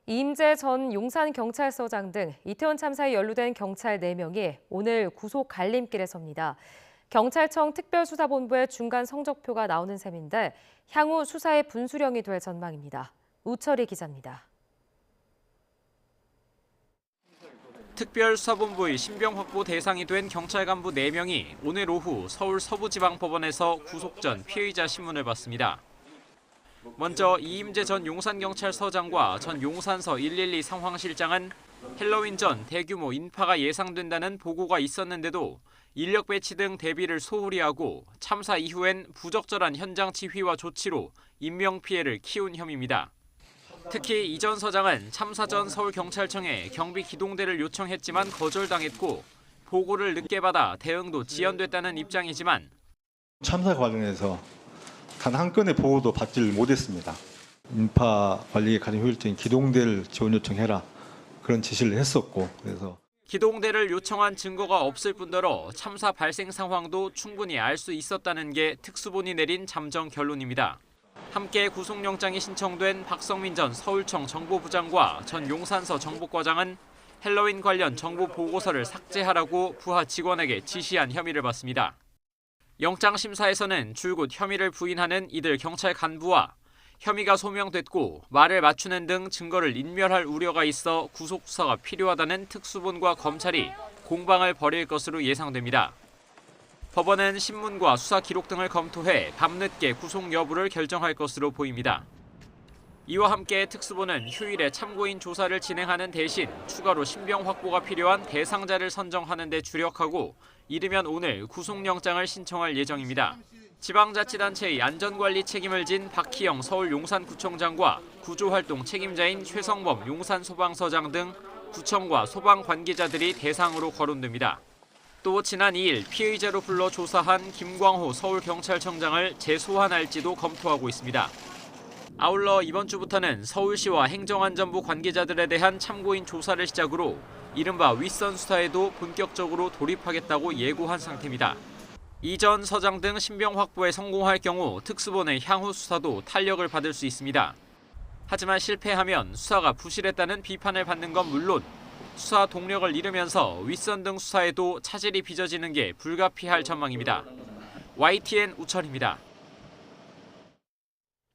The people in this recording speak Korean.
이임재 전 용산경찰서장 등 이태원 참사에 연루된 경찰 4명이 오늘 구속 갈림길에 섭니다. 경찰청 특별수사본부의 중간 성적표가 나오는 셈인데 향후 수사의 분수령이 될 전망입니다. 우철희 기자입니다. 특별수사본부의 신병 확보 대상이 된 경찰 간부 4명이 오늘 오후 서울 서부지방법원에서 구속 전 피의자 신문을 받습니다. 먼저 이임재 전 용산경찰서장과 전 용산서 112 상황실장은 헬로윈 전 대규모 인파가 예상된다는 보고가 있었는데도 인력 배치 등 대비를 소홀히 하고 참사 이후엔 부적절한 현장 지휘와 조치로 인명피해를 키운 혐의입니다. 특히 이 전 서장은 참사 전 서울경찰청에 경비 기동대를 요청했지만 거절당했고 보고를 늦게 받아 대응도 지연됐다는 입장이지만 참사 관련해서 단 한 건의 보고도 받지를 못했습니다. 인파 관리에 가장 효율적인 기동대를 지원 요청해라 그런 지시를 했었고 그래서 기동대를 요청한 증거가 없을 뿐더러 참사 발생 상황도 충분히 알 수 있었다는 게 특수본이 내린 잠정 결론입니다. 함께 구속영장이 신청된 박성민 전 서울청 정보부장과 전 용산서 정보과장은 헬로윈 관련 정보 보고서를 삭제하라고 부하 직원에게 지시한 혐의를 받습니다. 영장심사에서는 줄곧 혐의를 부인하는 이들 경찰 간부와 혐의가 소명됐고 말을 맞추는 등 증거를 인멸할 우려가 있어 구속 수사가 필요하다는 특수본과 검찰이 공방을 벌일 것으로 예상됩니다. 법원은 신문과 수사 기록 등을 검토해 밤늦게 구속 여부를 결정할 것으로 보입니다. 이와 함께 특수본은 휴일에 참고인 조사를 진행하는 대신 추가로 신병 확보가 필요한 대상자를 선정하는 데 주력하고 이르면 오늘 구속영장을 신청할 예정입니다. 지방자치단체의 안전관리 책임을 진 박희영 서울 용산구청장과 구조활동 책임자인 최성범 용산소방서장 등 구청과 소방 관계자들이 대상으로 거론됩니다. 또 지난 2일 피의자로 불러 조사한 김광호 서울경찰청장을 재소환할지도 검토하고 있습니다. 아울러 이번 주부터는 서울시와 행정안전부 관계자들에 대한 참고인 조사를 시작으로 이른바 윗선 수사에도 본격적으로 돌입하겠다고 예고한 상태입니다. 이 전 서장 등 신병 확보에 성공할 경우 특수본의 향후 수사도 탄력을 받을 수 있습니다. 하지만 실패하면 수사가 부실했다는 비판을 받는 건 물론 수사 동력을 잃으면서 윗선 등 수사에도 차질이 빚어지는 게 불가피할 전망입니다. YTN 우철입니다.